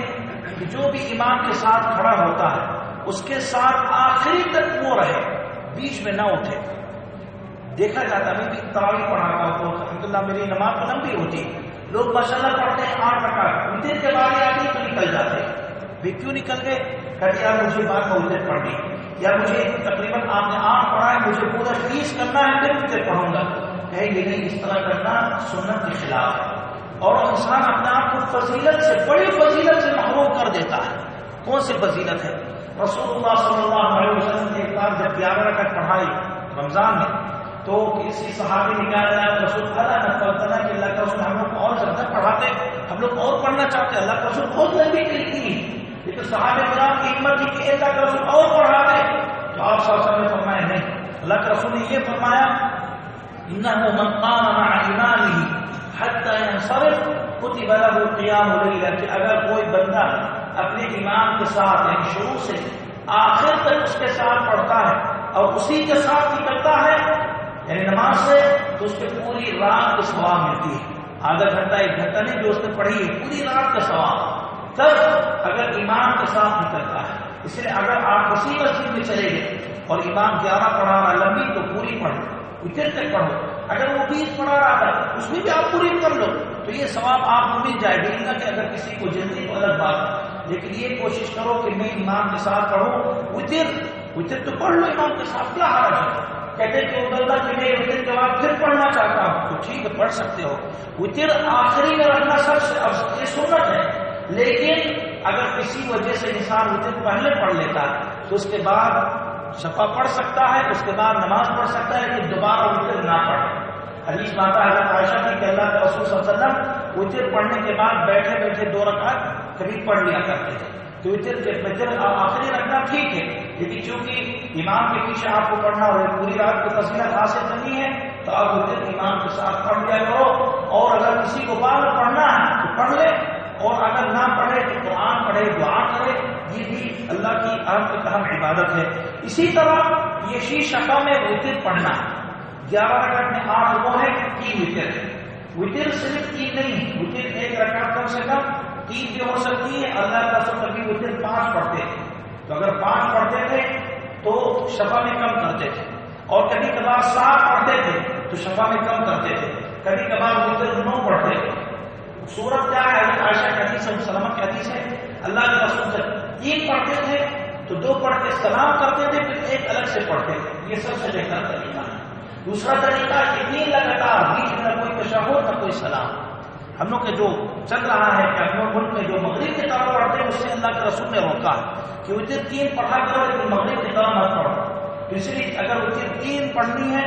کہ جو بھی امام کے ساتھ کھڑا ہوتا ہے اس کے ساتھ آخری تک وہ رہے، بیچ میں نہ اٹھے۔ دیکھا جاتا ہے، میں بھی تراویح پڑھاتا ہوں تو الحمدللہ میری نماز تو لمبی ہوتی، لوگ ماشاءاللہ پڑھتے ہیں 8 رکعت، اتنے کے بعد آتی تو نکل جاتے ہیں، بھی کیوں نکل گئے؟ کہتے یار مجھے بات اتنے پڑھنی، یا مجھے تقریباً آپ نے 8 پڑھا ہے، مجھے پورا 20 کرنا ہے، پھر اتنے پڑھوں گا۔ ہے یہ نہیں، اس طرح کرنا سنت کے خلاف ہے، اور انسان اپنے آپ کو فضیلت سے، بڑی فضیلت سے محروم کر دیتا ہے۔ کون سی فضیلت ہے؟ رسول اللہ صلی اللہ علیہ وسلم نے ایک بار جب 11 رکعت پڑھائی رمضان میں تو کسی صحابی نے کہا اللہ رسول اللہ نفلتنا کہ اللہ کا رسول ہم لوگ اور زیادہ پڑھاتے، ہم لوگ اور پڑھنا چاہتے، اللہ کا رسول بہت لمبی کی، لیکن صحابہ کرام کی ہمت تھی کہ اللہ کا رسول اور پڑھاتے، تو آپ صلی اللہ علیہ وسلم نے فرمایا نہیں، اللہ کے رسول نے یہ فرمایا انه من قام مع امامه حتى ينصرف كتب له قيام الليل، کہ اگر کوئی بندہ اپنے امام کے ساتھ یعنی شروع سے آخر تک اس کے ساتھ پڑھتا ہے اور اسی کے ساتھ نکلتا ہے یعنی نماز سے، تو اس کے پوری رات کا ثواب ملتی ہے، آدھا گھنٹہ 1 گھنٹہ نہیں جو اس نے پڑھی ہے، پوری رات کا ثواب تب اگر امام کے ساتھ نکلتا ہے۔ اس لیے اگر آپ اسی مسجد میں چلے گئے اور امام 11 پڑھا رہا لمبی تو پوری پڑھو، وتر تک پڑھو، اگر وہ 20 پڑھا رہا تھا اس میں بھی آپ پوری کر لو تو یہ ثواب آپ کو مل جائے گا، کہ اگر کسی کو جلدی تو الگ بات ہے، لیکن یہ کوشش کرو کہ میں امام کے ساتھ پڑھوں، وتر تو پڑھ لو امام کے ساتھ، کیا حرج ہے؟ کہتے کہ عبداللہ کہ میں وتر کے بعد پھر پڑھنا چاہتا ہوں، تو ٹھیک ہے پڑھ سکتے ہو، وتر آخری میں رکھنا سب سے یہ سنت ہے، لیکن اگر کسی وجہ سے انسان وتر پہلے پڑھ لیتا ہے تو اس کے بعد شفا پڑھ سکتا ہے، اس کے بعد نماز پڑھ سکتا ہے، لیکن دوبارہ وتر نہ پڑھے۔ حدیث ماتا حضرت عائشہ کی کہ اللہ کے رسول صلی اللہ علیہ وسلم وتر پڑھنے کے بعد بیٹھے بیٹھے 2 رکعت کبھی پڑھ لیا کرتے تھے، تو وتر آخری رکھنا ٹھیک ہے، لیکن چونکہ امام کے پیچھے آپ کو پڑھنا اور پوری رات کی فضیلت حاصل کرنی ہے تو آپ وتر امام کے ساتھ پڑھ لیا کرو، اور اگر کسی کو بعد میں پڑھنا ہے تو پڑھ لے، اور اگر نہ پڑھے تو قرآن پڑھے، دعا کرے، یہ بھی اللہ کی اہم عبادت ہے۔ اسی طرح یہ شفا میں وتر پڑھنا 11 رکعت میں 8 وہ ہے، 3 وتر ہے، وتر صرف 3 نہیں، وتر 1 رکعت کم سے کم 3 بھی ہو سکتی ہے، اللہ کا رسول کبھی وتر 5 پڑھتے تھے، تو اگر 5 پڑھتے تھے تو شفا میں کم کرتے تھے، اور کبھی کبھار 7 پڑھتے تھے تو شفا میں کم کرتے تھے، کبھی کبھار وتر 9 پڑھتے تھے۔ صورت کیا ہے؟ عائشہ کی حدیث ہے، سلمہ کی حدیث ہے، اللہ کے رسول جب 3 پڑھتے تھے تو 2 پڑھ کے سلام کرتے تھے، پھر 1 الگ سے پڑھتے تھے، یہ سب سے بہتر طریقہ ہے۔ دوسرا طریقہ کہ 3 لگاتار، بیچ میں نہ کوئی تشہد نہ کوئی سلام۔ ہم لوگ کے جو چل رہا ہے کہ اپنے ملک میں جو مغرب کی طرف پڑھتے ہیں اس سے اللہ کے رسول نے روکا ہے کہ وتر 3 پڑھا کرو لیکن مغرب کی طرف مت پڑھو، اس لیے اگر وتر 3 پڑھنی ہے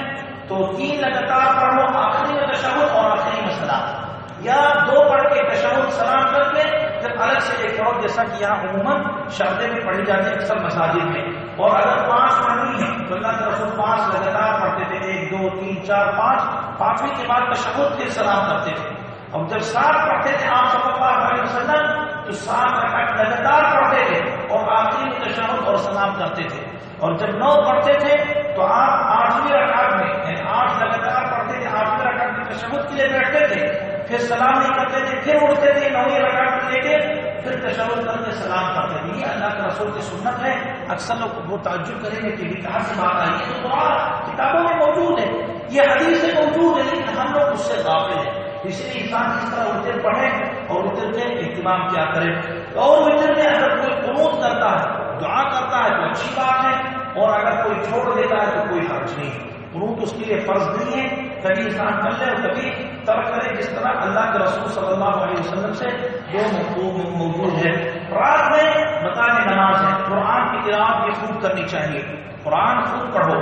تو 3 لگاتار پڑھ لو، آخری میں تشہد اور آخری میں سلام، یا 2 پڑھ کے تشہد سلام کر کے پھر الگ سے ایک پڑھو، جیسا کہ یہاں عموماً شادی میں پڑھی جاتی ہے اکثر مساجد میں۔ اور اگر 5 پڑھنی ہے تو اللہ کے رسول 5 لگاتار پڑھتے تھے، 1 2 3 4 5، 5ویں کے بعد تشہد پھر سلام کرتے تھے، اور جب 7 پڑھتے تھے آپ صلی اللہ علیہ وسلم تو 7 رکعت لگاتار پڑھتے تھے اور آخری میں تشہد اور سلام کرتے تھے، اور جب 9 پڑھتے تھے تو آپ 8ویں رکعت میں یعنی 8 لگاتار پڑھتے تھے، 8ویں رکعت میں تشہد کے لیے بیٹھتے تھے، پھر سلام نہیں کرتے تھے، پھر اٹھتے تھے 9ویں رکعت میں لے کے پھر تشہد کر کے سلام کرتے تھے۔ یہ اللہ کے رسول کی سنت ہے۔ اکثر لوگ وہ تعجب کریں گے کہ کہاں سے بات آئی ہے، تو قرآن کتابوں میں موجود ہے، یہ حدیث سے موجود ہے، لیکن ہم لوگ اس سے غافل ہیں، اس لیے انسان اس طرح وتر پڑھے اور وتر کے اہتمام کیا کرے۔ اور وتر میں اگر کوئی قنوت کرتا ہے، دعا کرتا ہے تو اچھی بات ہے، اور اگر کوئی چھوڑ دیتا ہے تو کوئی حرج نہیں، قنوت اس کے لیے فرض نہیں ہے، کبھی انسان کر لے اور کبھی ترک کرے، جس طرح اللہ کے رسول صلی اللہ علیہ وسلم سے 2 مطلوب موجود ہے۔ رات میں مقام نماز ہے، قرآن کی تلاوت بھی خوب کرنی چاہیے، قرآن خوب پڑھو،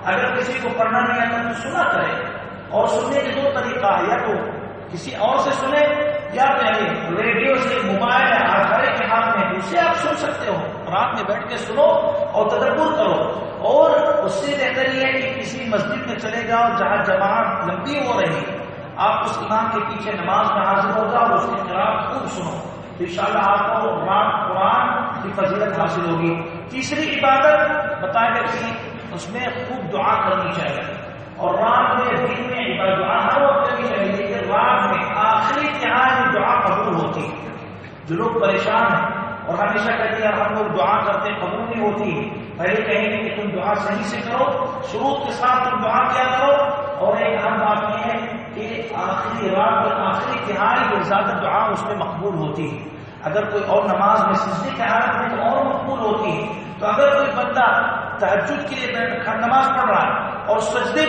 اگر کسی کو پڑھنا نہیں آتا تو سنا کرے، اور سننے کے 2 طریقہ ہے، یا تو کسی اور سے سنے یا ریڈیو سے، موبائل ہے ہر ایک کے ہاتھ میں، اسے آپ سن سکتے ہو، رات میں بیٹھ کے سنو اور تدبر کرو، اور اس سے بہتر یہ ہے کہ کسی مسجد میں چلے جاؤ جہاں جماعت لمبی ہو رہی ہے، آپ اس امام کے پیچھے نماز میں حاضر ہو جاؤ اور اس کی قرات خوب سنو، تو انشاءاللہ آپ کو قرآن کی فضیلت حاصل ہوگی۔ تیسری عبادت بتایا گیا کہ اس میں خوب دعا کرنی چاہیے، اور رات میں دن میں دعا ہر وقت کرنی چاہیے، لیکن رات میں آخری تہائی میں دعا قبول ہوتی ہے۔ جو لوگ پریشان ہیں اور ہمیشہ کہتے ہیں ہم لوگ دعا کرتے قبول نہیں ہوتی، پہلے کہیں گے کہ تم دعا صحیح سے کرو، شروع کے ساتھ تم دعا کیا کرو، اور ایک اہم بات یہ ہے کہ آخری رات اور آخری تہائی جو زیادہ دعا اس میں مقبول ہوتی ہے، اگر کوئی اور نماز میں سجدے کی حالت میں تو اور مقبول ہوتی ہے، تو اگر کوئی بندہ تہجد کے لیے نماز پڑھ رہا ہے اور سجدے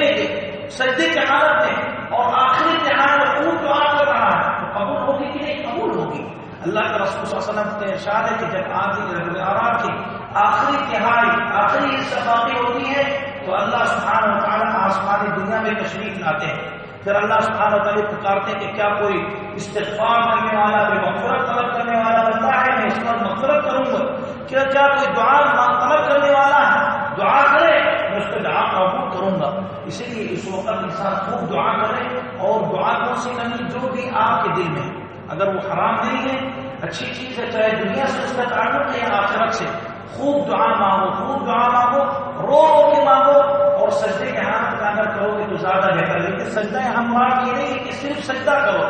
کی حالت میں اور آخری تہائی میں خوب دعا کر رہا ہے تو قبول ہوگی کہ نہیں؟ قبول ہوگی۔ اللہ کے رسول صلی اللہ علیہ وسلم کا ارشاد ہے کہ جب آدمی آخری تہائی آخری حصہ باقی ہوتی ہے تو اللہ سبحانہ و تعالیٰ آسمانی دنیا میں تشریف لاتے ہیں. پھر اللہ سبحانہ و تعالیٰ پکارتے ہیں کہ کیا کوئی استغفار کرنے والا کوئی مغفرت طلب کرنے والا بندہ ہے، میں اس پر مغفرت کروں گا. کیا کوئی دعا طلب کرنے والا ہے، دعا کرے میں اس کو دعا قبول کروں گا. اسی لیے اس وقت انسان خوب دعا کرے، اور دعا کون سی کرنی؟ جو بھی آپ کے دل میں، اگر وہ حرام نہیں ہے، اچھی چیز ہے، چاہے دنیا سے اس کا تعلق ہے یا آخرت سے، خوب دعا مانگو، خوب دعا مانگو، رو رو کے مانگو، اور سجدے کے حالت میں اگر کرو گے تو زیادہ بہتر. لیکن سجدہ ہم بات یہ نہیں کہ صرف سجدہ کرو،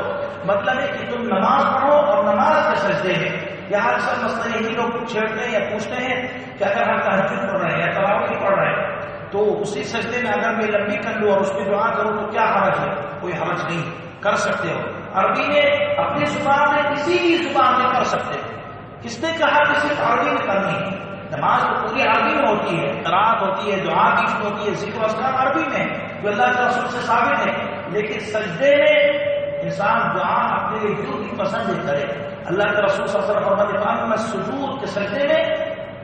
مطلب ہے کہ تم نماز پڑھو اور نماز کے سجدے ہیں. یہاں اکثر مسئلہ یہی لوگ چھیڑتے ہیں یا پوچھتے ہیں کہ اگر ہم تہجد پڑھ رہے ہیں یا تراویح پڑھ رہے ہیں تو اسی سجدے میں اگر میں لمبی کر لوں اور اس پہ دعا کروں تو کیا حرج ہے؟ کوئی حرج نہیں، کر سکتے ہو. عربی میں اپنی زبان میں کسی بھی زبان میں کر سکتے ہو. کس نے کہا کہ صرف عربی میں کرنی ہے؟ نماز تو پوری عربی میں ہوتی ہے، قرات ہوتی ہے، دعا بھی ہوتی ہے، ذکر اذکار عربی میں جو اللہ کے رسول سے ثابت ہے. لیکن سجدے میں انسان دعا اپنے لیے جو بھی پسند کرے. اللہ کے رسول صلی اللہ علیہ وسلم فرماتے ہیں سجود کے سجدے میں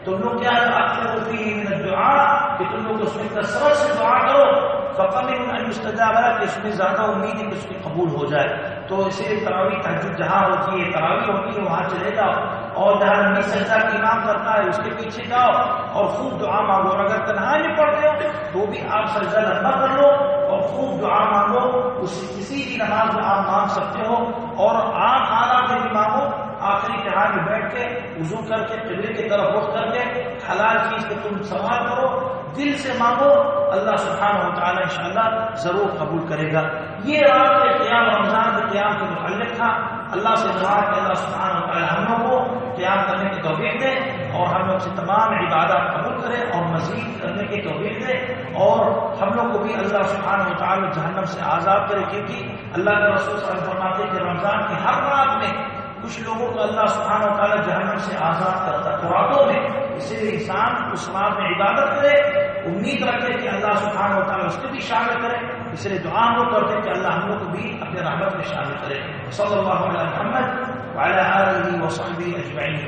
تم لوگ کیا ہوتی ہے من الدعاء کہ تم لوگ اس میں کثرت سے دعا کرو، فقمن ان یستجاب لک کہ اس میں زیادہ امید ہے کہ اس کی قبول ہو جائے. تو اسی لیے تراویح تہجد جہاں ہوتی ہے، تراویح ہوتی ہے، وہاں چلے جاؤ، اور جہاں نبی سجدہ کی امام کرتا ہے اس کے پیچھے جاؤ اور خوب دعا مانگو. اور اگر تنہائی میں پڑھتے ہو تو بھی آپ سجدہ لمبا کر لو اور خوب دعا مانگو. کسی بھی نماز میں آپ مانگ سکتے ہو، اور عام حالات میں بھی مانگو. آخری تہائی میں بیٹھ کے وضو کر کے قبلے کی طرف رخ کر کے حلال چیز کو تم سوال کرو، دل سے مانگو، اللہ سبحانہ و تعالیٰ انشاءاللہ ضرور قبول کرے گا. یہ رات کے قیام رمضان کے قیام کے متعلق تھا. اللہ سے دعا کہ اللہ سبحانہ و تعالیٰ ہم لوگوں کو قیام کرنے کی توفیق دے، اور ہم لوگ سے تمام عبادات قبول کرے اور مزید کرنے کی توفیق دے، اور ہم لوگ کو بھی اللہ سبحانہ و تعالیٰ جہنم سے آزاد کرے. کیونکہ اللہ کے رسول صلی اللہ علیہ وسلم فرماتے کہ رمضان کی ہر رات میں کچھ لوگوں کو اللہ سبحانہ و تعالیٰ جہنم سے آزاد کرتا ہے راتوں میں. اسی لیے انسان اس رات میں عبادت کرے، امید رکھے کہ اللہ سبحانہ و تعالیٰ اس کو بھی شامل کرے. اس لیے دعا ہم لوگ کرتے کہ اللہ ہم لوگ کو بھی اپنے رحمت میں شامل کرے. صلی اللہ علیہ محمد وعلی آلہ وصحبہ اجمعین.